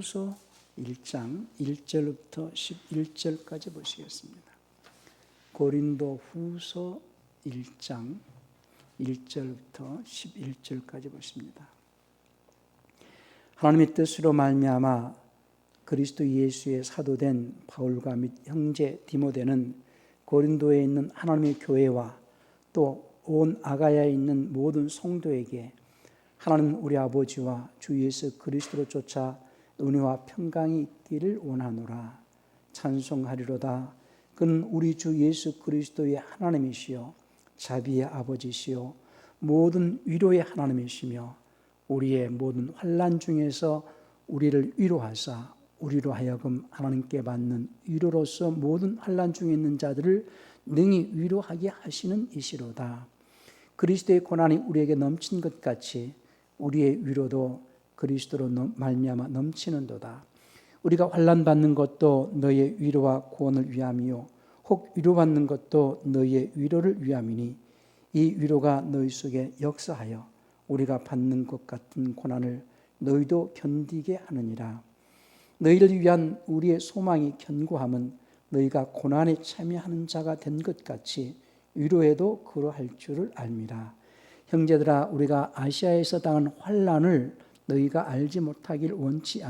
후서 1장 1절부터 11절까지 보시겠습니다. 고린도 후서 1장 1절부터 11절까지 보십니다. 하나님의 뜻으로 말미암아 그리스도 예수의 사도된 바울과 및 형제 디모데는 고린도에 있는 하나님의 교회와 또 온 아가야에 있는 모든 성도에게 하나님 우리 아버지와 주 예수 그리스도로 쫓아 은혜와 평강이 있기를 원하노라. 찬송하리로다. 그는 우리 주 예수 그리스도의 하나님이시요 자비의 아버지시요 모든 위로의 하나님이시며 우리의 모든 환난 중에서 우리를 위로하사 우리로 하여금 하나님께 받는 위로로서 모든 환난 중에 있는 자들을 능히 위로하게 하시는 이시로다. 그리스도의 고난이 우리에게 넘친 것 같이 우리의 위로도 그리스도로 말미암아 넘치는도다. 우리가 환난 받는 것도 너의 위로와 구원을 위함이요 혹 위로받는 것도 너의 위로를 위함이니 이 위로가 너희 속에 역사하여 우리가 받는 것 같은 고난을 너희도 견디게 하느니라. 너희를 위한 우리의 소망이 견고함은 너희가 고난에 참여하는 자가 된 것 같이 위로에도 그러할 줄을 알미라. 형제들아, 우리가 아시아에서 당한 환난을 너희가 알지 못하길 원치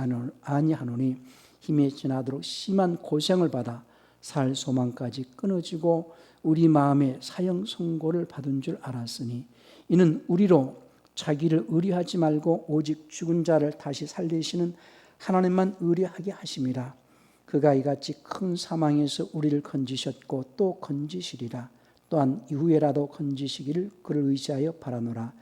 아니하노니 힘에 지나도록 심한 고생을 받아 살 소망까지 끊어지고 우리 마음에 사형 선고를 받은 줄 알았으니 이는 우리로 자기를 의리하지 말고 오직 죽은 자를 다시 살리시는 하나님만 의리하게 하심이라. 그가 이같이 큰 사망에서 우리를 건지셨고 또 건지시리라. 또한 이후에라도 건지시기를 그를 의지하여 바라노라.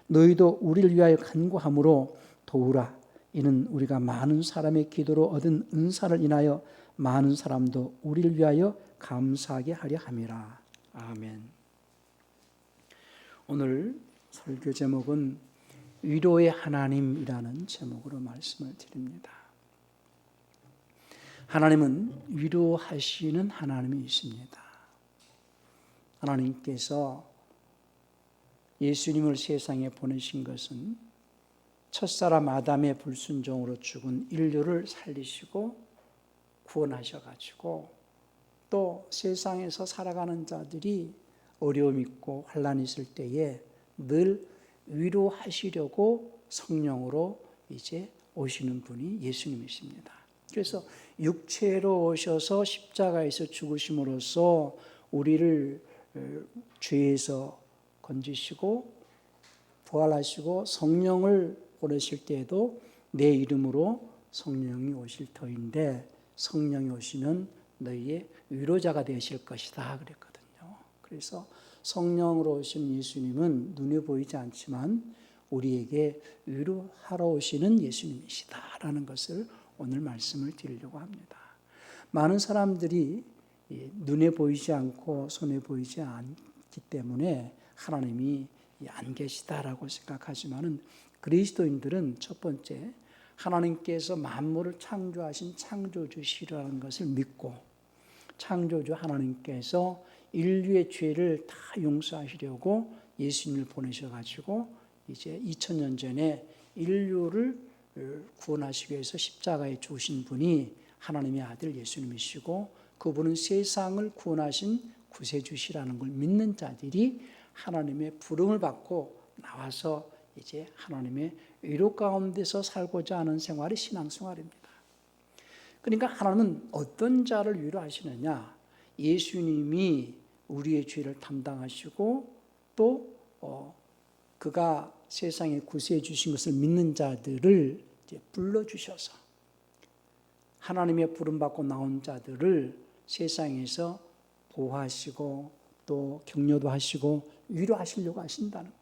너희도 우리를 위하여 간구함으로 도우라. 이는 우리가 많은 사람의 기도로 얻은 은사를 인하여 많은 사람도 우리를 위하여 감사하게 하려 함이라. 아멘. 오늘 설교 제목은 위로의 하나님이라는 제목으로 말씀을 드립니다. 하나님은 위로하시는 하나님이십니다. 하나님께서 예수님을 세상에 보내신 것은 첫사람 아담의 불순종으로 죽은 인류를 살리시고 구원하셔가지고 또 세상에서 살아가는 자들이 어려움 있고 환난이 있을 때에 늘 위로하시려고 성령으로 이제 오시는 분이 예수님이십니다. 그래서 육체로 오셔서 십자가에서 죽으심으로써 우리를 죄에서 건지시고 부활하시고 성령을 보내실 때에도 내 이름으로 성령이 오실 터인데 성령이 오시면 너희의 위로자가 되실 것이다 그랬거든요. 그래서 성령으로 오신 예수님은 눈에 보이지 않지만 우리에게 위로하러 오시는 예수님이시다라는 것을 오늘 말씀을 드리려고 합니다. 많은 사람들이 눈에 보이지 않고 손에 보이지 않기 때문에 하나님이 안 계시다라고 생각하지만은 그리스도인들은 첫 번째 하나님께서 만물을 창조하신 창조주시라는 것을 믿고 창조주 하나님께서 인류의 죄를 다 용서하시려고 예수님을 보내셔가지고 이제 2000년 전에 인류를 구원하시기 위해서 십자가에 죽으신 분이 하나님의 아들 예수님이시고 그분은 세상을 구원하신 구세주시라는 걸 믿는 자들이 하나님의 부름을 받고 나와서 이제 하나님의 위로 가운데서 살고자 하는 생활이 신앙생활입니다. 그러니까 하나님은 어떤 자를 위로하시느냐? 예수님이 우리의 죄를 담당하시고 또 그가 세상에 구세해 주신 것을 믿는 자들을 이제 불러주셔서 하나님의 부름받고 나온 자들을 세상에서 보호하시고 또 격려도 하시고 위로하시려고 하신다는 거예요.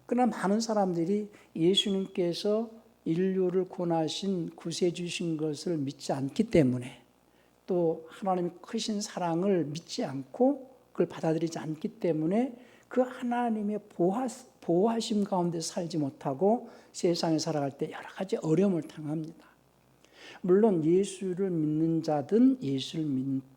그러나 많은 사람들이 예수님께서 인류를 구원하신 구세해 주신 것을 믿지 않기 때문에 또 하나님의 크신 사랑을 믿지 않고 그걸 받아들이지 않기 때문에 그 하나님의 보호하심 가운데 살지 못하고 세상에 살아갈 때 여러 가지 어려움을 당합니다. 물론 예수를 믿는 자든 예수를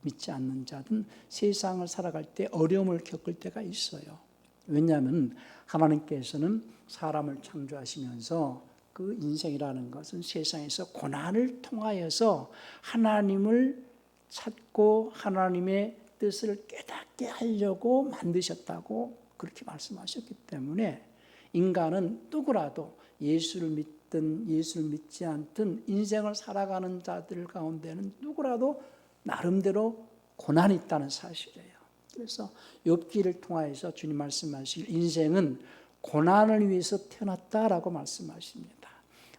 믿지 않는 자든 세상을 살아갈 때 어려움을 겪을 때가 있어요. 왜냐하면 하나님께서는 사람을 창조하시면서 그 인생이라는 것은 세상에서 고난을 통하여서 하나님을 찾고 하나님의 뜻을 깨닫게 하려고 만드셨다고 그렇게 말씀하셨기 때문에 인간은 누구라도 예수를 믿든 예수를 믿지 않든 인생을 살아가는 자들 가운데는 누구라도 나름대로 고난이 있다는 사실이에요. 그래서 욥기를 통하여서 주님 말씀하실 인생은 고난을 위해서 태어났다라고 말씀하십니다.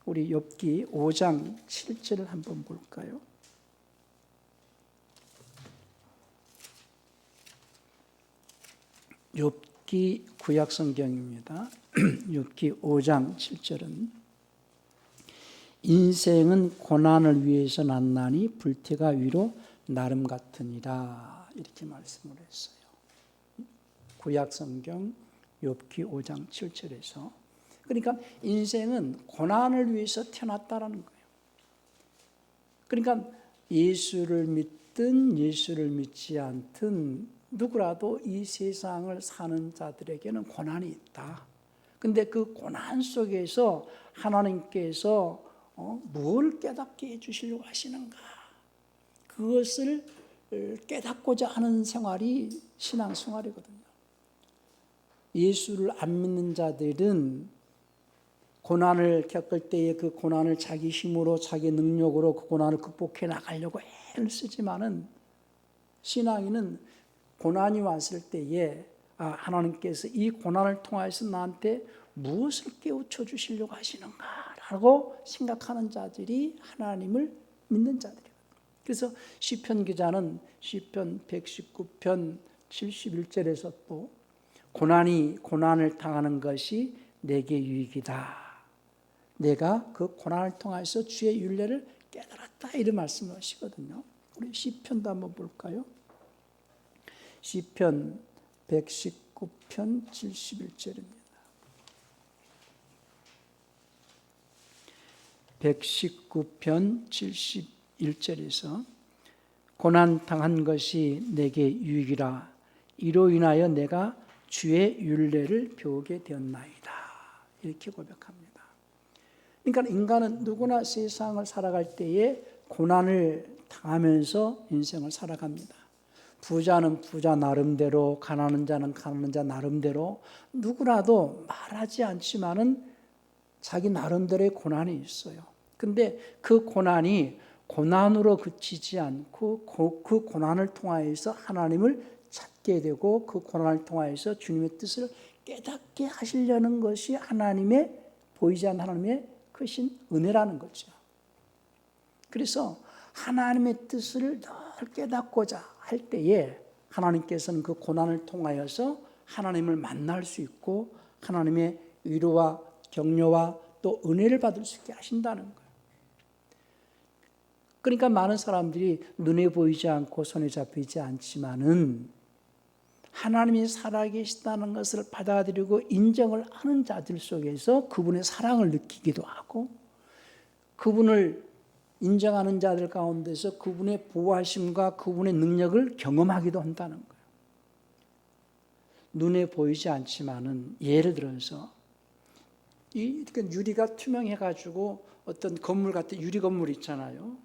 우리 욥기 5장 7절을 한번 볼까요? 욥기 구약 성경입니다. 욥기 5장 7절은 인생은 고난을 위해서 났나니 불태가 위로 나름 같으니라 이렇게 말씀을 했어요. 구약 성경 욥기 5장 7절에서 그러니까 인생은 고난을 위해서 태어났다라는 거예요. 그러니까 예수를 믿든 예수를 믿지 않든 누구라도 이 세상을 사는 자들에게는 고난이 있다. 근데 그 고난 속에서 하나님께서 뭘 깨닫게 해주시려고 하시는가? 그것을 깨닫고자 하는 생활이 신앙생활이거든요. 예수를 안 믿는 자들은 고난을 겪을 때에 그 고난을 자기 힘으로 자기 능력으로 그 고난을 극복해 나가려고 애를 쓰지만은 신앙인은 고난이 왔을 때에 하나님께서 이 고난을 통해서 나한테 무엇을 깨우쳐 주시려고 하시는가라고 생각하는 자들이 하나님을 믿는 자들이에요. 그래서 시편 기자는 시편 119편 71절에서 또 고난을 당하는 것이 내게 유익이다. 내가 그 고난을 통해서 주의 율례를 깨달았다 이런 말씀을 하시거든요. 우리 시편도 한번 볼까요? 시편 119편 71절입니다. 119편 71절에서 고난 당한 것이 내게 유익이라 이로 인하여 내가 주의 율례를 배우게 되었나이다. 이렇게 고백합니다. 그러니까 인간은 누구나 세상을 살아갈 때에 고난을 당하면서 인생을 살아갑니다. 부자는 부자 나름대로, 가난한 자는 가난한 자 나름대로 누구라도 말하지 않지만은 자기 나름대로의 고난이 있어요. 근데 그 고난이 고난으로 그치지 않고 그 고난을 통하여서 하나님을 찾게 되고 그 고난을 통하여서 주님의 뜻을 깨닫게 하시려는 것이 하나님의 보이지 않는 하나님의 크신 은혜라는 거죠. 그래서 하나님의 뜻을 늘 깨닫고자 할 때에 하나님께서는 그 고난을 통하여서 하나님을 만날 수 있고 하나님의 위로와 격려와 또 은혜를 받을 수 있게 하신다는 거예요. 그러니까 많은 사람들이 눈에 보이지 않고 손에 잡히지 않지만은 하나님이 살아계시다는 것을 받아들이고 인정을 하는 자들 속에서 그분의 사랑을 느끼기도 하고 그분을 인정하는 자들 가운데서 그분의 보호하심과 그분의 능력을 경험하기도 한다는 거예요. 눈에 보이지 않지만은 예를 들어서 유리가 투명해가지고 어떤 건물 같은 유리 건물 있잖아요.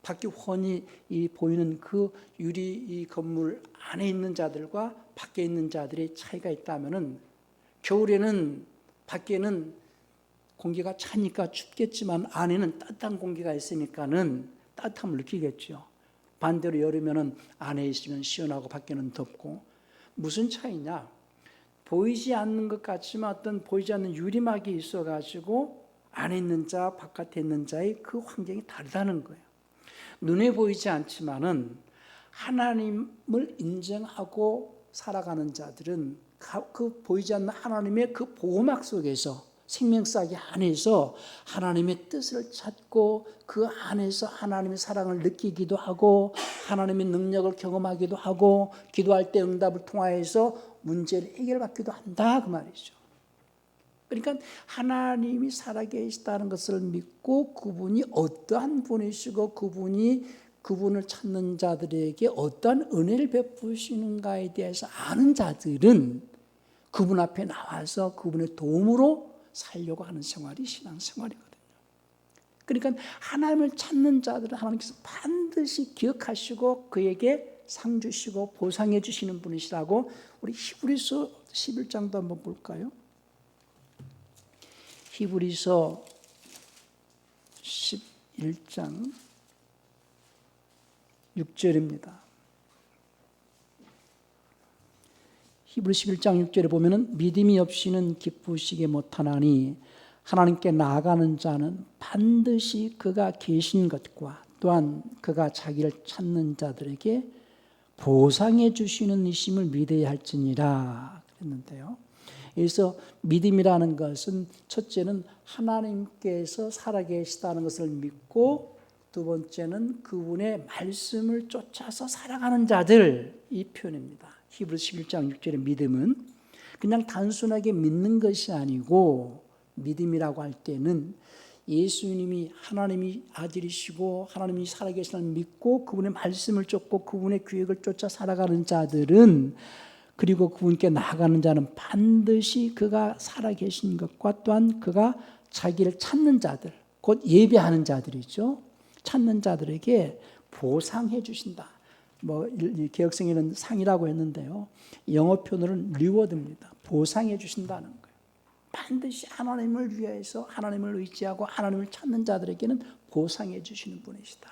밖에 훤히 보이는 그 유리 이 건물 안에 있는 자들과 밖에 있는 자들의 차이가 있다면은 겨울에는 밖에는 공기가 차니까 춥겠지만 안에는 따뜻한 공기가 있으니까는 따뜻함을 느끼겠죠. 반대로 여름에는 안에 있으면 시원하고 밖에는 덥고 무슨 차이냐? 보이지 않는 것 같지만 어떤 보이지 않는 유리막이 있어가지고 안에 있는 자, 바깥에 있는 자의 그 환경이 다르다는 거예요. 눈에 보이지 않지만은 하나님을 인정하고 살아가는 자들은 그 보이지 않는 하나님의 그 보호막 속에서 생명싸기 안에서 하나님의 뜻을 찾고 그 안에서 하나님의 사랑을 느끼기도 하고 하나님의 능력을 경험하기도 하고 기도할 때 응답을 통하여서 문제를 해결받기도 한다 그 말이죠. 그러니까 하나님이 살아계시다는 것을 믿고 그분이 어떠한 분이시고 그분을 찾는 자들에게 어떠한 은혜를 베푸시는가에 대해서 아는 자들은 그분 앞에 나와서 그분의 도움으로 살려고 하는 생활이 신앙생활이거든요. 그러니까 하나님을 찾는 자들은 하나님께서 반드시 기억하시고 그에게 상 주시고 보상해 주시는 분이시라고 우리 히브리서 11장도 한번 볼까요? 히브리서 11장 6절입니다. 히브리서 11장 6절에 보면은 믿음이 없이는 기쁘시게 못하나니 하나님께 나아가는 자는 반드시 그가 계신 것과 또한 그가 자기를 찾는 자들에게 보상해 주시는 이심을 믿어야 할지니라 그랬는데요. 그래서 믿음이라는 것은 첫째는 하나님께서 살아계시다는 것을 믿고 두 번째는 그분의 말씀을 쫓아서 살아가는 자들, 이 표현입니다. 히브리서 11장 6절의 믿음은 그냥 단순하게 믿는 것이 아니고 믿음이라고 할 때는 예수님이 하나님이 아들이시고 하나님이 살아계시다는 믿고 그분의 말씀을 쫓고 그분의 계획을 쫓아 살아가는 자들은 그리고 그분께 나아가는 자는 반드시 그가 살아계신 것과 또한 그가 자기를 찾는 자들, 곧 예배하는 자들이죠. 찾는 자들에게 보상해 주신다. 개혁성에는 상이라고 했는데요. 영어 표현으로는 리워드입니다. 보상해 주신다는 거예요. 반드시 하나님을 위해서 하나님을 의지하고 하나님을 찾는 자들에게는 보상해 주시는 분이시다.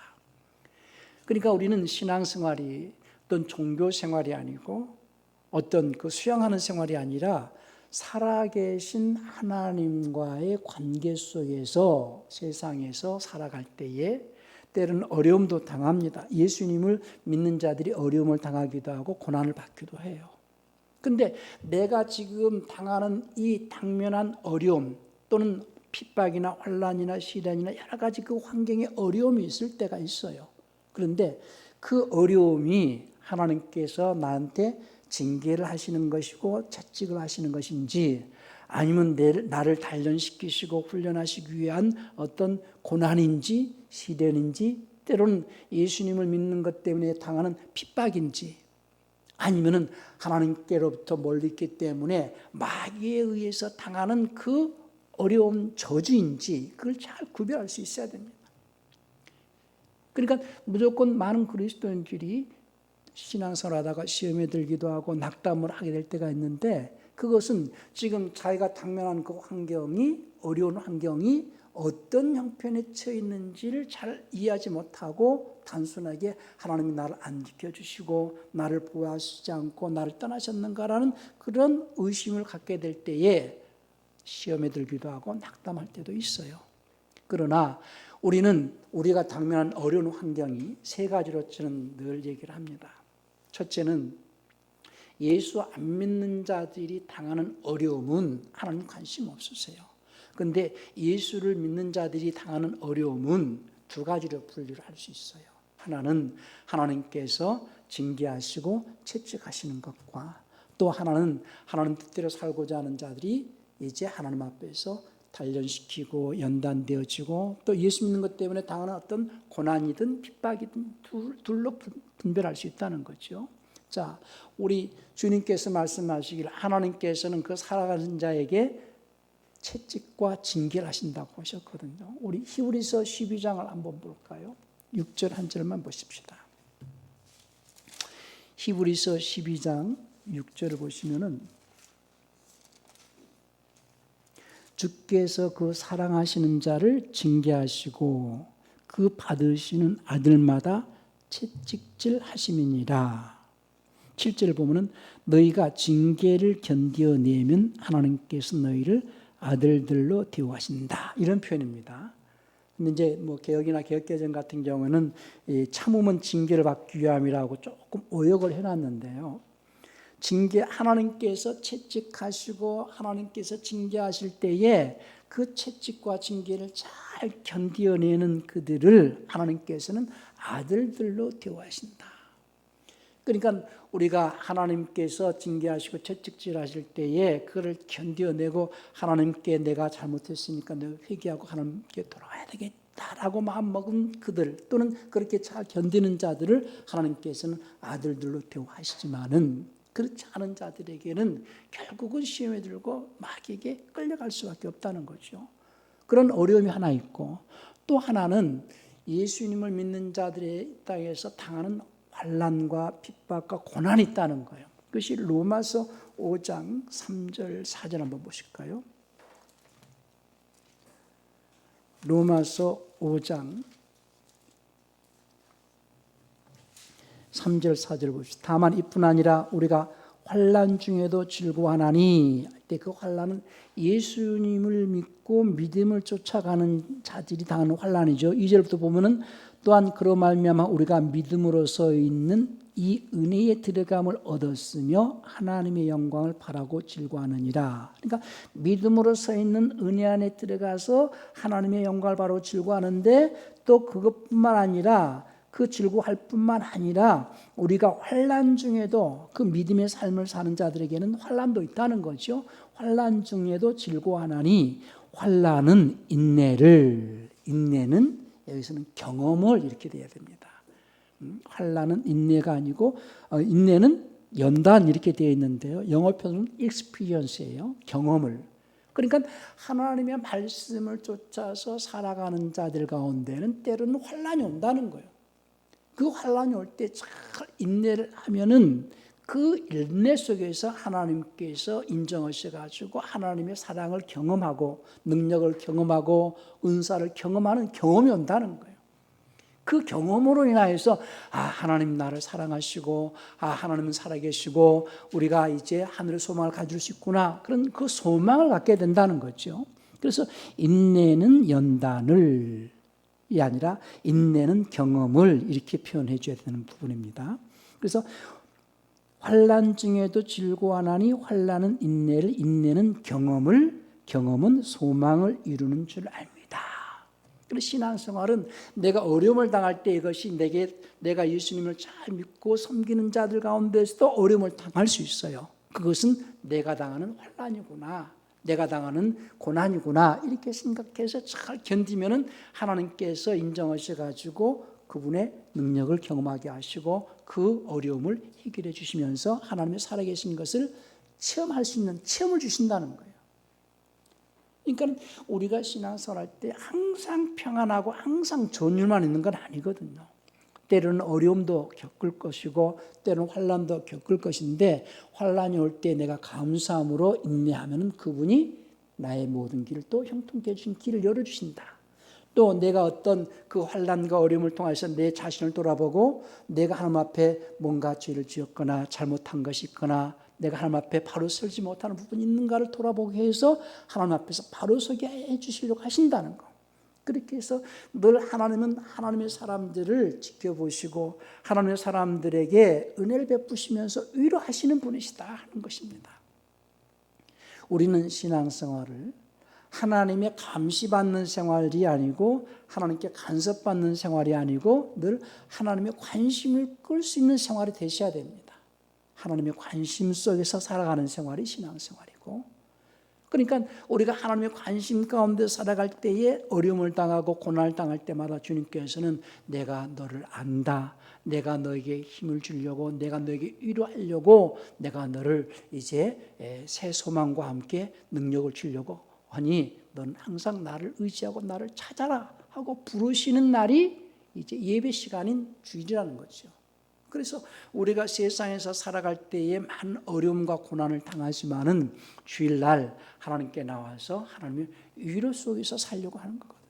그러니까 우리는 신앙생활이 어떤 종교생활이 아니고 어떤 그 수양하는 생활이 아니라 살아계신 하나님과의 관계 속에서 세상에서 살아갈 때에 때로는 어려움도 당합니다. 예수님을 믿는 자들이 어려움을 당하기도 하고 고난을 받기도 해요. 근데 내가 지금 당하는 이 당면한 어려움 또는 핍박이나 환난이나 시련이나 여러 가지 그 환경에 어려움이 있을 때가 있어요. 그런데 그 어려움이 하나님께서 나한테 징계를 하시는 것이고 채찍을 하시는 것인지 아니면 나를 단련시키시고 훈련하시기 위한 어떤 고난인지 시련인지 때로는 예수님을 믿는 것 때문에 당하는 핍박인지 아니면은 하나님께로부터 멀리 있기 때문에 마귀에 의해서 당하는 그 어려움 저주인지 그걸 잘 구별할 수 있어야 됩니다. 그러니까 무조건 많은 그리스도인들이 신앙생활하다가 시험에 들기도 하고 낙담을 하게 될 때가 있는데 그것은 지금 자기가 당면한 그 환경이 어려운 환경이 어떤 형편에 처해 있는지를 잘 이해하지 못하고 단순하게 하나님이 나를 안 지켜주시고 나를 보호하시지 않고 나를 떠나셨는가라는 그런 의심을 갖게 될 때에 시험에 들기도 하고 낙담할 때도 있어요. 그러나 우리가 당면한 어려운 환경이 세 가지로 저는 늘 얘기를 합니다. 첫째는 예수 안 믿는 자들이 당하는 어려움은 하나님 관심 없으세요. 그런데 예수를 믿는 자들이 당하는 어려움은 두 가지로 분류를 할 수 있어요. 하나는 하나님께서 징계하시고 채찍하시는 것과 또 하나는 하나님 뜻대로 살고자 하는 자들이 이제 하나님 앞에서 단련시키고 연단되어지고 또 예수 믿는 것 때문에 당하는 어떤 고난이든 핍박이든 둘로 분별할 수 있다는 거죠. 자, 우리 주님께서 말씀하시길 하나님께서는 그 살아가는 자에게 채찍과 징계를 하신다고 하셨거든요. 우리 히브리서 12장을 한번 볼까요? 6절 한 절만 보십시다. 히브리서 12장 6절을 보시면은 주께서 그 사랑하시는 자를 징계하시고 그 받으시는 아들마다 채찍질 하심이니라. 7절을 보면은 너희가 징계를 견디어내면 하나님께서 너희를 아들들로 대우하신다. 이런 표현입니다. 근데 이제 개혁이나 개혁개정 같은 경우는 참으면 징계를 받기 위함이라고 조금 오역을 해놨는데요. 하나님께서 채찍하시고 하나님께서 징계하실 때에 그 채찍과 징계를 잘 견디어내는 그들을 하나님께서는 아들들로 대우하신다. 그러니까 우리가 하나님께서 징계하시고 채찍질하실 때에 그걸 견뎌내고 하나님께 내가 잘못했으니까 내가 회개하고 하나님께 돌아와야 되겠다라고 마음먹은 그들 또는 그렇게 잘 견디는 자들을 하나님께서는 아들들로 대우하시지만은 그렇지 않은 자들에게는 결국은 시험에 들고 마귀에게 끌려갈 수밖에 없다는 거죠. 그런 어려움이 하나 있고 또 하나는 예수님을 믿는 자들의 땅에서 당하는 환난과 핍박과 고난이 있다는 거예요. 그것이 로마서 5장 3절 4절 한번 보실까요? 로마서 5장 3절 4절 봅시다. 다만 이뿐 아니라 우리가 환난 중에도 즐거워하나니, 그 환난은 예수님을 믿고 믿음을 쫓아가는 자들이 당하는 환난이죠. 2절부터 보면은 또한 그로 말미암아 우리가 믿음으로서 있는 이 은혜에 들어감을 얻었으며 하나님의 영광을 바라고 즐거워하느니라. 그러니까 믿음으로서 있는 은혜 안에 들어가서 하나님의 영광을 바라고 즐거워하는데, 또 그것뿐만 아니라, 그 즐거워할 뿐만 아니라 우리가 환난 중에도 그 믿음의 삶을 사는 자들에게는 환난도 있다는 거죠. 환난 중에도 즐거워하나니, 환난은 인내를, 인내는 여기서는 경험을 이렇게 돼야 됩니다. 환난은 인내가 아니고 인내는 연단 이렇게 되어 있는데요. 영어 표현은 experience예요. 경험을. 그러니까 하나님의 말씀을 쫓아서 살아가는 자들 가운데는 때로는 환난이 온다는 거예요. 그 환난이 올 때 잘 인내를 하면은 그 인내 속에서 하나님께서 인정하셔가지고 하나님의 사랑을 경험하고 능력을 경험하고 은사를 경험하는 경험이 온다는 거예요. 그 경험으로 인하여서 하나님 나를 사랑하시고 하나님은 살아계시고 우리가 이제 하늘의 소망을 가질 수 있구나, 그런 그 소망을 갖게 된다는 거죠. 그래서 인내는 연단을 이 아니라 인내는 경험을 이렇게 표현해 줘야 되는 부분입니다. 그래서 환난 중에도 즐거워하나니 환난은 인내를, 인내는 경험을, 경험은 소망을 이루는 줄 압니다. 그래서 신앙생활은 내가 어려움을 당할 때 이것이 내가 예수님을 잘 믿고 섬기는 자들 가운데서도 어려움을 당할 수 있어요. 그것은 내가 당하는 환난이구나, 내가 당하는 고난이구나, 이렇게 생각해서 잘 견디면은 하나님께서 인정하셔가지고 그분의 능력을 경험하게 하시고 그 어려움을 해결해 주시면서 하나님의 살아계신 것을 체험할 수 있는 체험을 주신다는 거예요. 그러니까 우리가 신앙생활 할 때 항상 평안하고 항상 좋은 일만 있는 건 아니거든요. 때로는 어려움도 겪을 것이고 때로는 환난도 겪을 것인데, 환난이 올 때 내가 감사함으로 인내하면 그분이 나의 모든 길을 또 형통케 해주신 길을 열어주신다. 또 내가 어떤 그 환난과 어려움을 통해서 내 자신을 돌아보고 내가 하나님 앞에 뭔가 죄를 지었거나 잘못한 것이 있거나 내가 하나님 앞에 바로 서지 못하는 부분이 있는가를 돌아보게 해서 하나님 앞에서 바로 서게 해주시려고 하신다는 거. 그렇게 해서 늘 하나님은 하나님의 사람들을 지켜보시고 하나님의 사람들에게 은혜를 베푸시면서 위로하시는 분이시다 하는 것입니다. 우리는 신앙생활을 하나님의 감시받는 생활이 아니고 하나님께 간섭받는 생활이 아니고 늘 하나님의 관심을 끌 수 있는 생활이 되셔야 됩니다. 하나님의 관심 속에서 살아가는 생활이 신앙생활이고, 그러니까 우리가 하나님의 관심 가운데 살아갈 때에 어려움을 당하고 고난을 당할 때마다 주님께서는 내가 너를 안다, 내가 너에게 힘을 주려고, 내가 너에게 위로하려고 내가 너를 이제 새 소망과 함께 능력을 주려고 하니 너는 항상 나를 의지하고 나를 찾아라 하고 부르시는 날이 이제 예배 시간인 주일이라는 거죠. 그래서 우리가 세상에서 살아갈 때에 많은 어려움과 고난을 당하지만은 주일날 하나님께 나와서 하나님의 위로 속에서 살려고 하는 거거든요.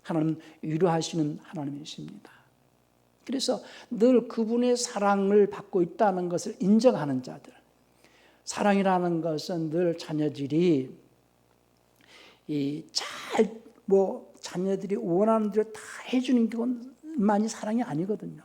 하나님은 위로하시는 하나님이십니다. 그래서 늘 그분의 사랑을 받고 있다는 것을 인정하는 자들, 사랑이라는 것은 늘 자녀들이 자녀들이 원하는 대로 다 해주는 것만이 사랑이 아니거든요.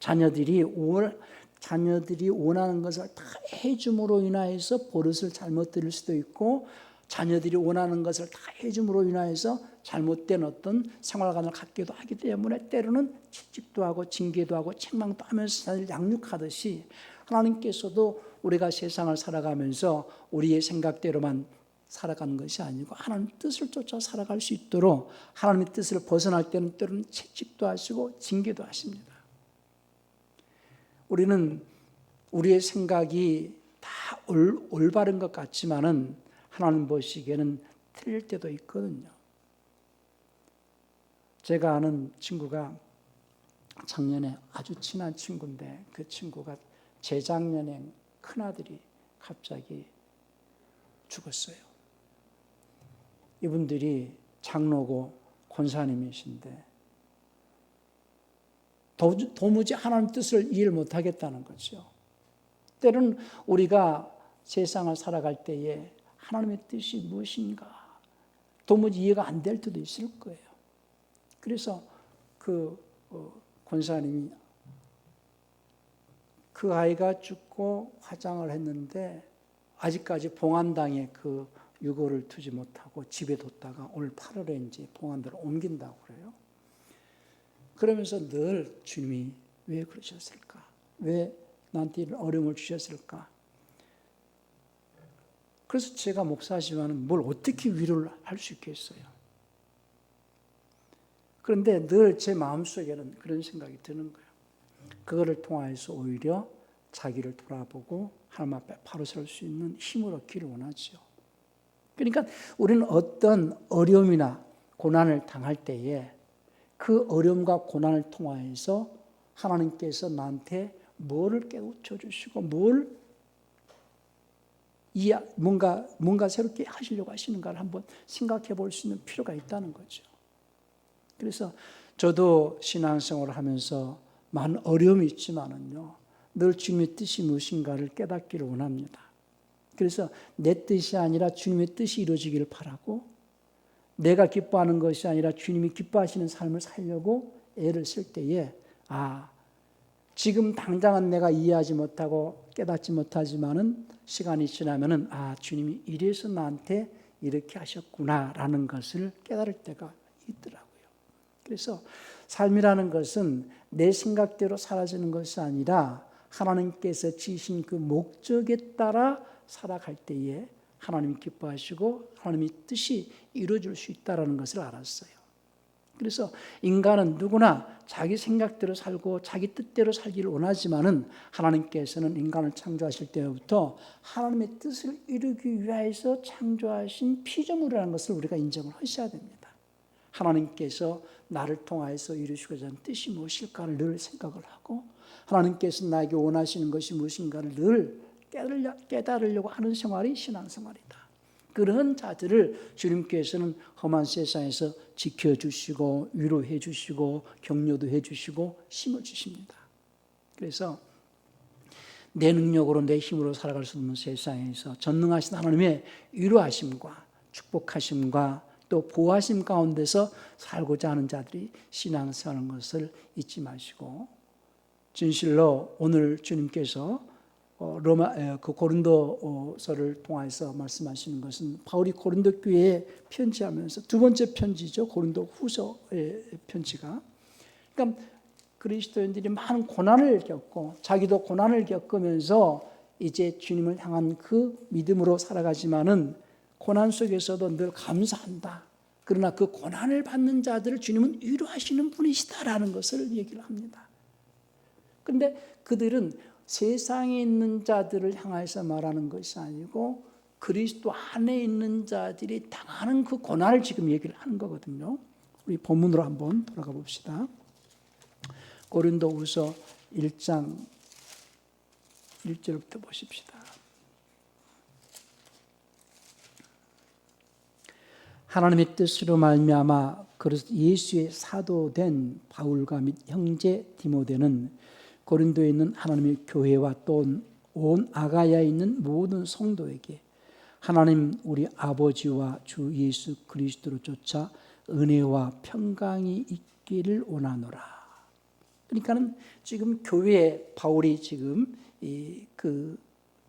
자녀들이 원하는 것을 다 해줌으로 인하여서 버릇을 잘못 들일 수도 있고, 자녀들이 원하는 것을 다 해줌으로 인하여서 잘못된 어떤 생활관을 갖기도 하기 때문에 때로는 채찍도 하고 징계도 하고 책망도 하면서 양육하듯이, 하나님께서도 우리가 세상을 살아가면서 우리의 생각대로만 살아가는 것이 아니고 하나님 뜻을 쫓아 살아갈 수 있도록 하나님의 뜻을 벗어날 때는 때로는 채찍도 하시고 징계도 하십니다. 우리는 우리의 생각이 다 올바른 것 같지만은 하나님 보시기에는 틀릴 때도 있거든요. 제가 아는 친구가 작년에 아주 친한 친구인데 그 친구가 재작년에 큰아들이 갑자기 죽었어요. 이분들이 장로고 권사님이신데 도무지 하나님 뜻을 이해를 못하겠다는 거죠. 때로는 우리가 세상을 살아갈 때에 하나님의 뜻이 무엇인가 도무지 이해가 안 될 때도 있을 거예요. 그래서 그 권사님이 그 아이가 죽고 화장을 했는데 아직까지 봉안당에 그 유골을 두지 못하고 집에 뒀다가 올 8월에 이제 봉안대로 옮긴다고 그래요. 그러면서 늘 주님이 왜 그러셨을까? 왜 나한테 이런 어려움을 주셨을까? 그래서 제가 목사지만은 뭘 어떻게 위로를 할 수 있겠어요? 그런데 늘 제 마음속에는 그런 생각이 드는 거예요. 그거를 통해서 오히려 자기를 돌아보고 하나님 앞에 바로 설 수 있는 힘을 얻기를 원하죠. 그러니까 우리는 어떤 어려움이나 고난을 당할 때에 그 어려움과 고난을 통하여서 하나님께서 나한테 뭐를 깨우쳐 주시고 뭔가 새롭게 하시려고 하시는가를 한번 생각해 볼 수 있는 필요가 있다는 거죠. 그래서 저도 신앙생활을 하면서 많은 어려움이 있지만은요, 늘 주님의 뜻이 무엇인가를 깨닫기를 원합니다. 그래서 내 뜻이 아니라 주님의 뜻이 이루어지기를 바라고, 내가 기뻐하는 것이 아니라 주님이 기뻐하시는 삶을 살려고 애를 쓸 때에 지금 당장은 내가 이해하지 못하고 깨닫지 못하지만은 시간이 지나면은 주님이 이래서 나한테 이렇게 하셨구나라는 것을 깨달을 때가 있더라고요. 그래서 삶이라는 것은 내 생각대로 사라지는 것이 아니라 하나님께서 지으신 그 목적에 따라 살아갈 때에 하나님이 기뻐하시고 하나님의 뜻이 이루어질 수 있다는 것을 알았어요. 그래서 인간은 누구나 자기 생각대로 살고 자기 뜻대로 살기를 원하지만은 하나님께서는 인간을 창조하실 때부터 하나님의 뜻을 이루기 위해서 창조하신 피조물이라는 것을 우리가 인정을 하셔야 됩니다. 하나님께서 나를 통하여서 이루시고자 하는 뜻이 무엇일까를 늘 생각을 하고, 하나님께서 나에게 원하시는 것이 무엇인가를 늘 깨달으려고 하는 생활이 신앙생활이다. 그런 자들을 주님께서는 험한 세상에서 지켜주시고 위로해 주시고 격려도 해주시고 힘을 주십니다. 그래서 내 능력으로 내 힘으로 살아갈 수 없는 세상에서 전능하신 하나님의 위로하심과 축복하심과 또 보호하심 가운데서 살고자 하는 자들이 신앙생활하는 것을 잊지 마시고, 진실로 오늘 주님께서 고린도서를 통해서 말씀하시는 것은 바울이 고린도 교회에 편지하면서 두 번째 편지죠. 고린도 후서의 편지가. 그러니까 그리스도인들이 많은 고난을 겪고 자기도 고난을 겪으면서 이제 주님을 향한 그 믿음으로 살아가지만은 고난 속에서도 늘 감사한다. 그러나 그 고난을 받는 자들을 주님은 위로하시는 분이시다라는 것을 얘기를 합니다. 그런데 그들은 세상에 있는 자들을 향해서 말하는 것이 아니고 그리스도 안에 있는 자들이 당하는 그 고난을 지금 얘기를 하는 거거든요. 우리 본문으로 한번 돌아가 봅시다. 고린도후서 1장 1절부터 보십시다. 하나님의 뜻으로 말미암아 그리스도 예수의 사도된 바울과 및 형제 디모데는 고린도에 있는 하나님의 교회와 또 온 아가야에 있는 모든 성도에게 하나님 우리 아버지와 주 예수 그리스도로 쫓아 은혜와 평강이 있기를 원하노라. 그러니까는 지금 교회에 바울이 지금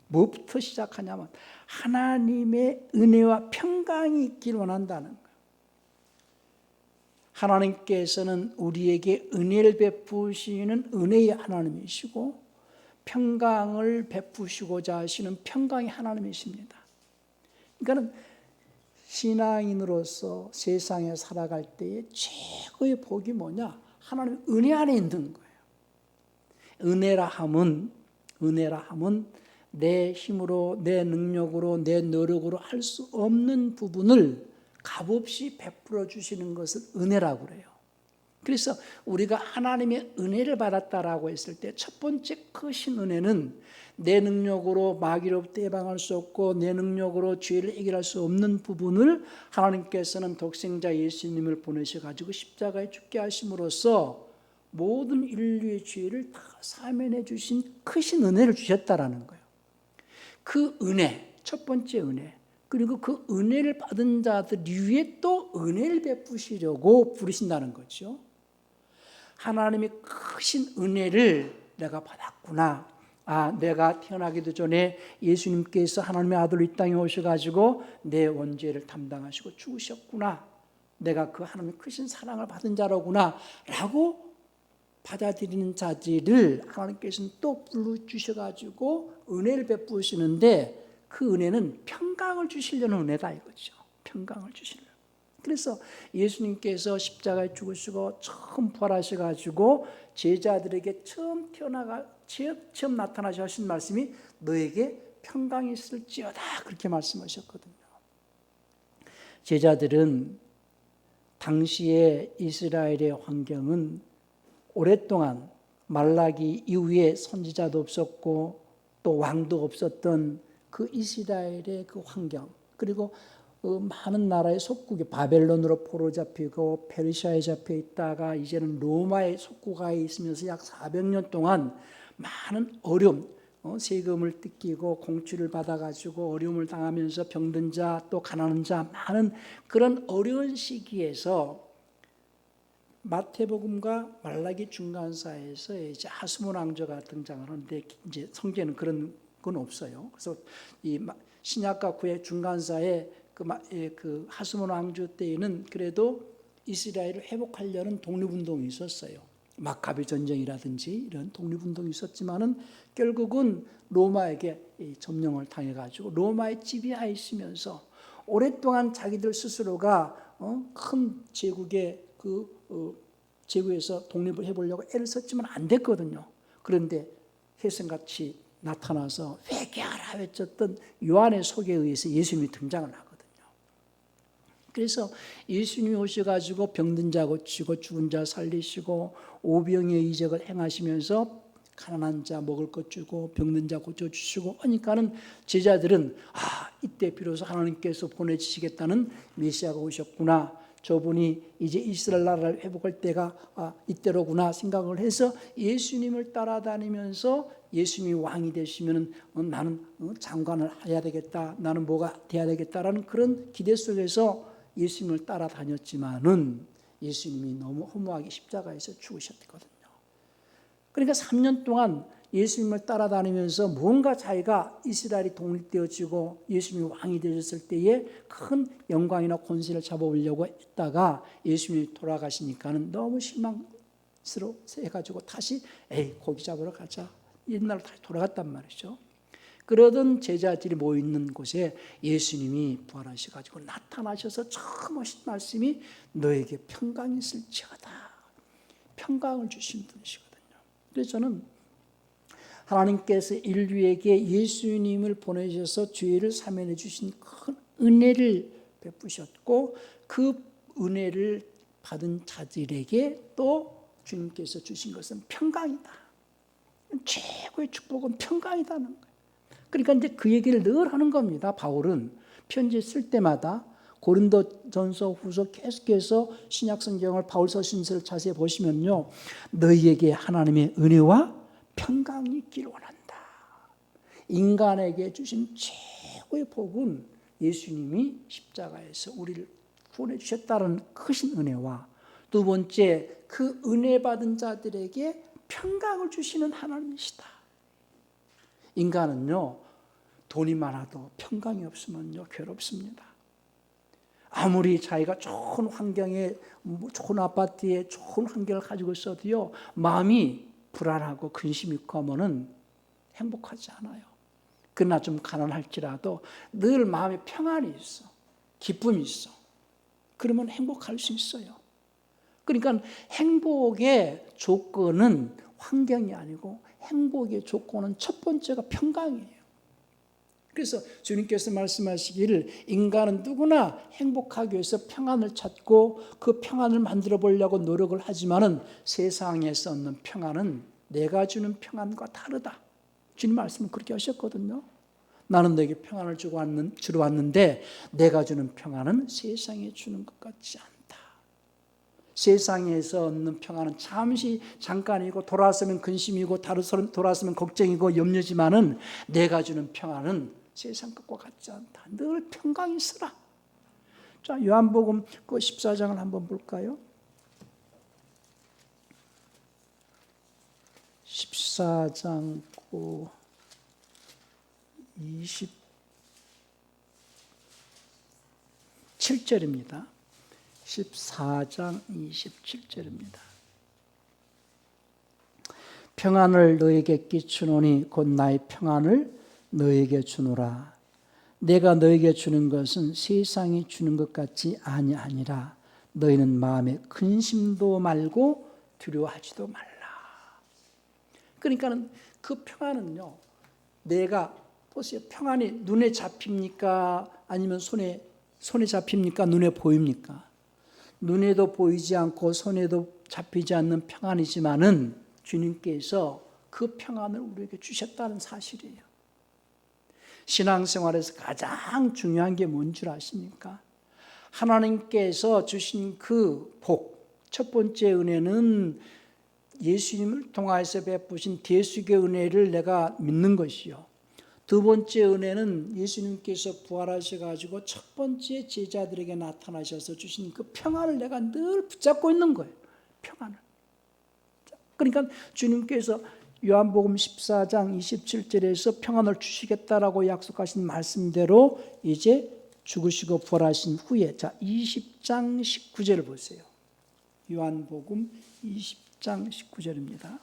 무엇부터 시작하냐면 하나님의 은혜와 평강이 있기를 원한다는 거예요. 하나님께서는 우리에게 은혜를 베푸시는 은혜의 하나님이시고 평강을 베푸시고자 하시는 평강의 하나님이십니다. 그러니까 신앙인으로서 세상에 살아갈 때의 최고의 복이 뭐냐? 하나님의 은혜 안에 있는 거예요. 은혜라 함은 내 힘으로, 내 능력으로, 내 노력으로 할 수 없는 부분을 값없이 베풀어 주시는 것을 은혜라고 그래요. 그래서 우리가 하나님의 은혜를 받았다라고 했을 때 첫 번째 크신 은혜는 내 능력으로 마귀로부터 해방할 수 없고 내 능력으로 죄를 해결할 수 없는 부분을 하나님께서는 독생자 예수님을 보내셔가지고 십자가에 죽게 하심으로써 모든 인류의 죄를 다 사면해 주신 크신 은혜를 주셨다라는 거예요. 그 은혜, 첫 번째 은혜, 그리고 그 은혜를 받은 자들 위에 또 은혜를 베푸시려고 부르신다는 거죠. 하나님의 크신 은혜를 내가 받았구나. 내가 태어나기도 전에 예수님께서 하나님의 아들로 이 땅에 오셔가지고 내 원죄를 담당하시고 죽으셨구나. 내가 그 하나님의 크신 사랑을 받은 자로구나 라고 받아들이는 자들을 하나님께서는 또 불러주셔가지고 은혜를 베푸시는데 그 은혜는 평강을 주시려는 은혜다 이거죠. 평강을 주시려는. 그래서 예수님께서 십자가에 죽으시고 처음 부활하셔가지고 제자들에게 처음 나타나셔 하신 말씀이 너에게 평강이 있을지어다 그렇게 말씀하셨거든요. 제자들은 당시의 이스라엘의 환경은 오랫동안 말라기 이후에 선지자도 없었고 또 왕도 없었던 그 이스라엘의 그 환경, 그리고 많은 나라의 속국이 바벨론으로 포로 잡히고 페르시아에 잡혀 있다가 이제는 로마의 속국하에 있으면서 약 400년 동안 많은 어려움, 세금을 뜯기고 공취를 받아가지고 어려움을 당하면서 병든 자 또 가난한 자 많은 그런 어려운 시기에서 마태복음과 말라기 중간사에서 이제 하스몬 왕조가 등장하는데 이제 성경에는 그런 건 없어요. 그래서 이 신약과 구약 중간사에 그 하스몬 왕조 때에는 그래도 이스라엘을 회복하려는 독립운동이 있었어요. 마카비 전쟁이라든지 이런 독립운동이 있었지만은 결국은 로마에게 점령을 당해가지고 로마의 지배하에 있으면서 오랫동안 자기들 스스로가 큰 제국의 제국에서 독립을 해보려고 애를 썼지만 안 됐거든요. 그런데 혜성같이 나타나서 회개하라 외쳤던 요한의 소개에 의해서 예수님이 등장을 하거든요. 그래서 예수님이 오셔가지고 병든 자 고치고 죽은 자 살리시고 오병이의 이적을 행하시면서 가난한 자 먹을 것 주고 병든 자 고쳐주시고 하니까는 제자들은 이때 비로소 하나님께서 보내주시겠다는 메시아가 오셨구나, 저분이 이제 이스라엘 나라를 회복할 때가 이때로구나 생각을 해서 예수님을 따라다니면서 예수님이 왕이 되시면 나는 장관을 해야 되겠다, 나는 뭐가 돼야 되겠다라는 그런 기대 속에서 예수님을 따라다녔지만은 예수님이 너무 허무하게 십자가에서 죽으셨거든요. 그러니까 3년 동안 예수님을 따라다니면서 뭔가 자기가 이스라엘이 독립되어지고 예수님이 왕이 되셨을 때에 큰 영광이나 권세를 잡아오려고 했다가 예수님이 돌아가시니까는 너무 실망스러워해가지고 다시 고기 잡으러 가자, 옛날로 다시 돌아갔단 말이죠. 그러던 제자들이 모여있는 곳에 예수님이 부활하셔가지고 나타나셔서 처음 하신 말씀이 너에게 평강이 있을지어다. 평강을 주신 분이시거든요. 그래서 저는 하나님께서 인류에게 예수님을 보내셔서 죄를 사면해 주신 큰 은혜를 베푸셨고 그 은혜를 받은 자들에게 또 주님께서 주신 것은 평강이다. 최고의 축복은 평강이다는 거예요. 그러니까 이제 그 얘기를 늘 하는 겁니다. 바울은 편지 쓸 때마다 고린도전서 후서 계속해서 신약 성경을 바울 서신서를 자세히 보시면요, 너희에게 하나님의 은혜와 평강이 있기를 원한다. 인간에게 주신 최고의 복은 예수님이 십자가에서 우리를 구원해 주셨다는 크신 은혜와 두 번째 그 은혜 받은 자들에게 평강을 주시는 하나님이시다. 인간은요, 돈이 많아도 평강이 없으면요 괴롭습니다. 아무리 자기가 좋은 환경에 좋은 아파트에 좋은 환경을 가지고 있어도요 마음이 불안하고 근심 있고 하면은 행복하지 않아요. 그러나 좀 가난할지라도 늘 마음에 평안이 있어, 기쁨이 있어. 그러면 행복할 수 있어요. 그러니까 행복의 조건은 환경이 아니고 행복의 조건은 첫 번째가 평강이에요. 그래서 주님께서 말씀하시기를 인간은 누구나 행복하기 위해서 평안을 찾고 그 평안을 만들어 보려고 노력을 하지만은 세상에서 얻는 평안은 내가 주는 평안과 다르다. 주님 말씀은 그렇게 하셨거든요. 나는 너에게 평안을 주러 왔는데 내가 주는 평안은 세상에 주는 것 같지 않다. 세상에서 얻는 평안은 잠깐이고 돌아서면 근심이고 돌아서면 걱정이고 염려지만은 내가 주는 평안은 세상 것과 같지 않다. 늘 평강이 있으라. 자, 요한복음 그 14장을 한번 볼까요? 14장 27절입니다. 14장 27절입니다. 평안을 너에게 끼치노니 곧 나의 평안을 너에게 주노라. 내가 너에게 주는 것은 세상이 주는 것 같지 아니하니라. 너희는 마음에 근심도 말고 두려워하지도 말라. 그러니까는 그 평안은요, 내가 보세요. 평안이 눈에 잡힙니까? 아니면 손에 잡힙니까? 눈에 보입니까? 눈에도 보이지 않고 손에도 잡히지 않는 평안이지만은 주님께서 그 평안을 우리에게 주셨다는 사실이에요. 신앙생활에서 가장 중요한 게 뭔 줄 아십니까? 하나님께서 주신 그 복, 첫 번째 은혜는 예수님을 통하여서 베푸신 대속의 은혜를 내가 믿는 것이요. 두 번째 은혜는 예수님께서 부활하셔가지고 첫 번째 제자들에게 나타나셔서 주신 그 평안을 내가 늘 붙잡고 있는 거예요. 평안을. 그러니까 주님께서 요한복음 14장 27절에서 평안을 주시겠다라고 약속하신 말씀대로 이제 죽으시고 부활하신 후에, 자, 20장 19절을 보세요. 요한복음 20장 19절입니다.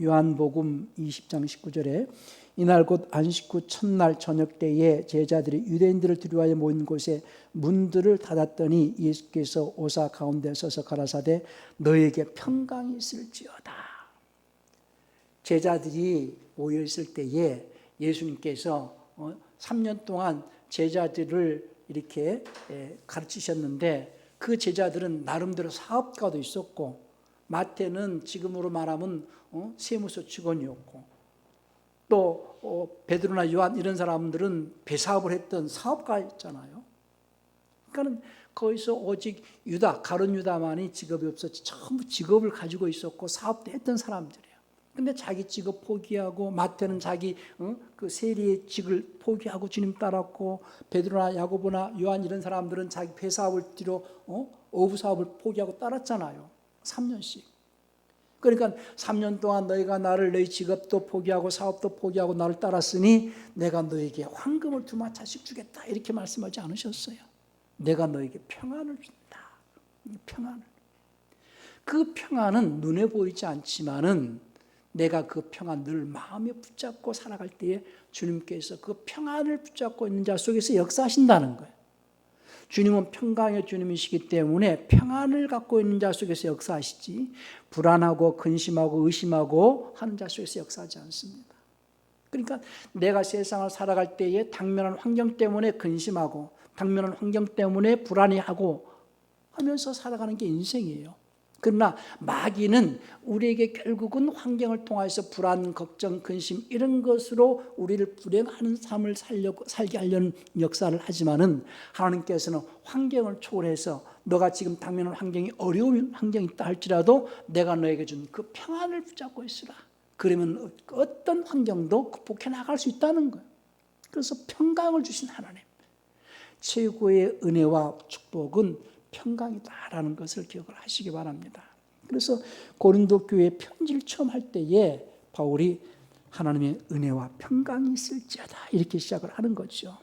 요한복음 20장 19절에 이날 곧 안식 후 첫날 저녁 때에 제자들이 유대인들을 두려워하여 모인 곳에 문들을 닫았더니 예수께서 오사 가운데 서서 가라사대 너에게 평강이 있을지어다. 제자들이 모여 있을 때에 예수님께서 3년 동안 제자들을 이렇게 가르치셨는데 그 제자들은 나름대로 사업가도 있었고 마태는 지금으로 말하면 세무서 직원이었고 또 베드로나 요한 이런 사람들은 배사업을 했던 사업가였잖아요. 그러니까 거기서 오직 유다, 가룟 유다만이 직업이 없었지 전부 직업을 가지고 있었고 사업도 했던 사람들이에요. 근데 자기 직업 포기하고 마태는 자기 그 세리의 직을 포기하고 주님 따랐고 베드로나 야고보나 요한 이런 사람들은 자기 배사업을 뒤로 어부 사업을 포기하고 따랐잖아요. 3년씩. 그러니까 3년 동안 너희가 나를 너희 직업도 포기하고 사업도 포기하고 나를 따랐으니 내가 너에게 황금을 2마차씩 주겠다 이렇게 말씀하지 않으셨어요. 내가 너에게 평안을 준다. 평안을. 그 평안은 눈에 보이지 않지만은 내가 그 평안 늘 마음에 붙잡고 살아갈 때에 주님께서 그 평안을 붙잡고 있는 자 속에서 역사하신다는 거예요. 주님은 평강의 주님이시기 때문에 평안을 갖고 있는 자 속에서 역사하시지 불안하고 근심하고 의심하고 하는 자 속에서 역사하지 않습니다. 그러니까 내가 세상을 살아갈 때에 당면한 환경 때문에 근심하고 당면한 환경 때문에 불안해하고 하면서 살아가는 게 인생이에요. 그러나 마귀는 우리에게 결국은 환경을 통해서 불안, 걱정, 근심 이런 것으로 우리를 불행하는 삶을 살게 하려는 역사를 하지만은 하나님께서는 환경을 초월해서 너가 지금 당면한 환경이 어려운 환경이 있다 할지라도 내가 너에게 준 그 평안을 붙잡고 있으라. 그러면 어떤 환경도 극복해 나갈 수 있다는 거예요. 그래서 평강을 주신 하나님. 최고의 은혜와 축복은 평강이다라는 것을 기억을 하시기 바랍니다. 그래서 고린도 교회 편지를 처음 할 때에 바울이 하나님의 은혜와 평강이 있을지어다 이렇게 시작을 하는 거죠.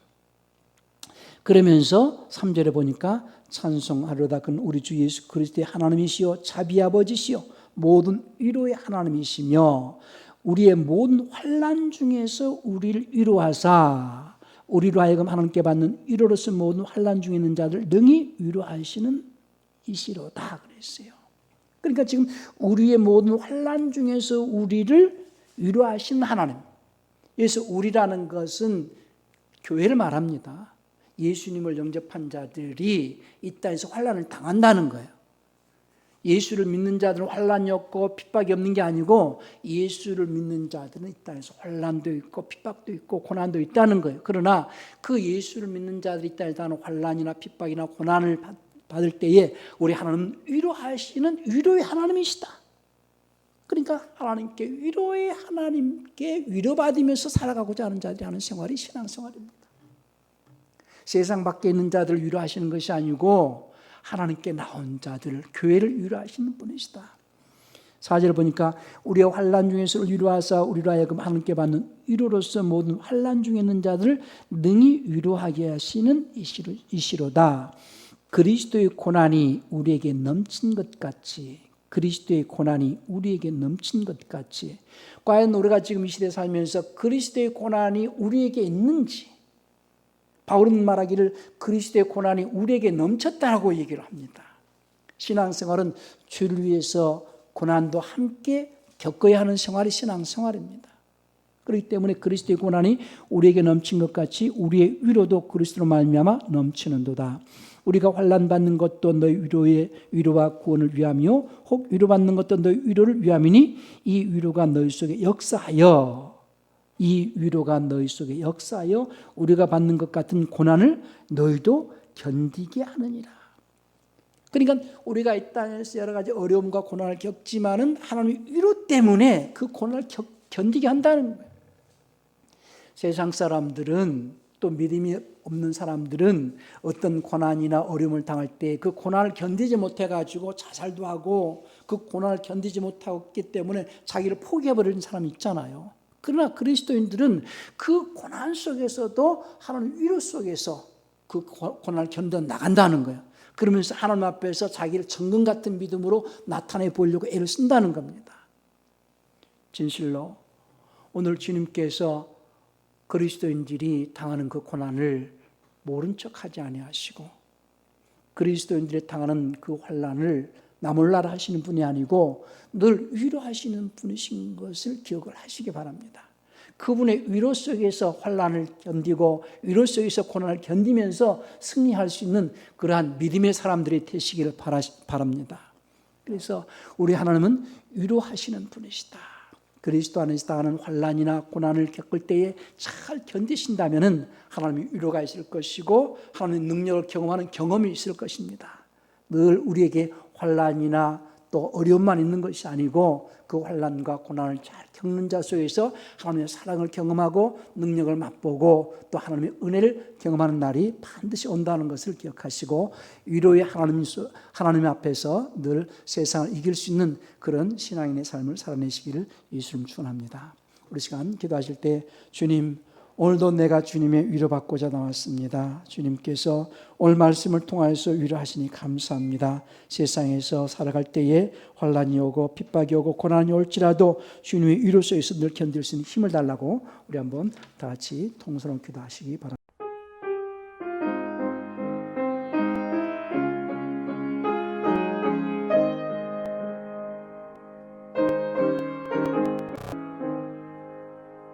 그러면서 3절에 보니까 찬송하려다 그는 우리 주 예수 그리스도의 하나님이시요 자비 아버지시요 모든 위로의 하나님이시며 우리의 모든 환난 중에서 우리를 위로하사 우리로 하여금 하나님께 받는 위로로서 모든 환난 중에 있는 자들 능히 위로하시는 이시로다 그랬어요. 그러니까 지금 우리의 모든 환난 중에서 우리를 위로하시는 하나님. 그래서 우리라는 것은 교회를 말합니다. 예수님을 영접한 자들이 이 땅에서 환난을 당한다는 거예요. 예수를 믿는 자들은 환난이 없고 핍박이 없는 게 아니고 예수를 믿는 자들은 이 땅에서 환난도 있고 핍박도 있고 고난도 있다는 거예요. 그러나 그 예수를 믿는 자들이 이 땅에서 당하는 환난이나 핍박이나 고난을 받을 때에 우리 하나님은 위로하시는 위로의 하나님이시다. 그러니까 하나님께 위로받으면서 살아가고자 하는 자들이 하는 생활이 신앙생활입니다. 세상 밖에 있는 자들을 위로하시는 것이 아니고 하나님께 나온 자들, 교회를 위로하시는 분이시다. 4절 보니까 우리의 환난 중에서 위로하사 우리로 하여금 하나님께 받는 위로로서 모든 환난 중에 있는 자들을 능히 위로하게 하시는 이시로다. 그리스도의 고난이 우리에게 넘친 것 같이, 그리스도의 고난이 우리에게 넘친 것 같이. 과연 우리가 지금 이 시대에 살면서 그리스도의 고난이 우리에게 있는지, 바울은 말하기를 그리스도의 고난이 우리에게 넘쳤다라고 얘기를 합니다. 신앙생활은 주를 위해서 고난도 함께 겪어야 하는 생활이 신앙생활입니다. 그렇기 때문에 그리스도의 고난이 우리에게 넘친 것 같이 우리의 위로도 그리스도로 말미암아 넘치는도다. 우리가 환난 받는 것도 너희 위로와 구원을 위하며 혹 위로받는 것도 너희 위로를 위함이니 이 위로가 너희 속에 역사하여 우리가 받는 것 같은 고난을 너희도 견디게 하느니라. 그러니까 우리가 이 땅에서 여러 가지 어려움과 고난을 겪지만은 하나님의 위로 때문에 그 고난을 견디게 한다는 거예요. 세상 사람들은, 또 믿음이 없는 사람들은 어떤 고난이나 어려움을 당할 때 그 고난을 견디지 못해가지고 자살도 하고 그 고난을 견디지 못하기 때문에 자기를 포기해버리는 사람이 있잖아요. 그러나 그리스도인들은 그 고난 속에서도 하나님 위로 속에서 그 고난을 견뎌 나간다는 거예요. 그러면서 하나님 앞에서 자기를 정금 같은 믿음으로 나타내 보려고 애를 쓴다는 겁니다. 진실로 오늘 주님께서 그리스도인들이 당하는 그 고난을 모른 척하지 아니하시고 그리스도인들이 당하는 그 환난을 나 몰라라 하시는 분이 아니고 늘 위로하시는 분이신 것을 기억을 하시기 바랍니다. 그분의 위로 속에서 환난을 견디고 위로 속에서 고난을 견디면서 승리할 수 있는 그러한 믿음의 사람들이 되시기를 바랍니다. 그래서 우리 하나님은 위로하시는 분이시다. 그리스도 안에서 당하는 환난이나 고난을 겪을 때에 잘 견디신다면 하나님의 위로가 있을 것이고 하나님의 능력을 경험하는 경험이 있을 것입니다. 늘 우리에게 환난이나 또 어려움만 있는 것이 아니고 그 환난과 고난을 잘 겪는 자 속에서 하나님의 사랑을 경험하고 능력을 맛보고 또 하나님의 은혜를 경험하는 날이 반드시 온다는 것을 기억하시고 위로의 하나님 앞에서 늘 세상을 이길 수 있는 그런 신앙인의 삶을 살아내시기를 예수님 축원합니다. 우리 시간 기도하실 때 주님, 오늘도 내가 주님의 위로받고자 나왔습니다. 주님께서 오늘 말씀을 통하여서 위로하시니 감사합니다. 세상에서 살아갈 때에 환난이 오고 핍박이 오고 고난이 올지라도 주님의 위로 속에서 늘 견딜 수 있는 힘을 달라고 우리 한번 다 같이 통성으로 기도하시기 바랍니다.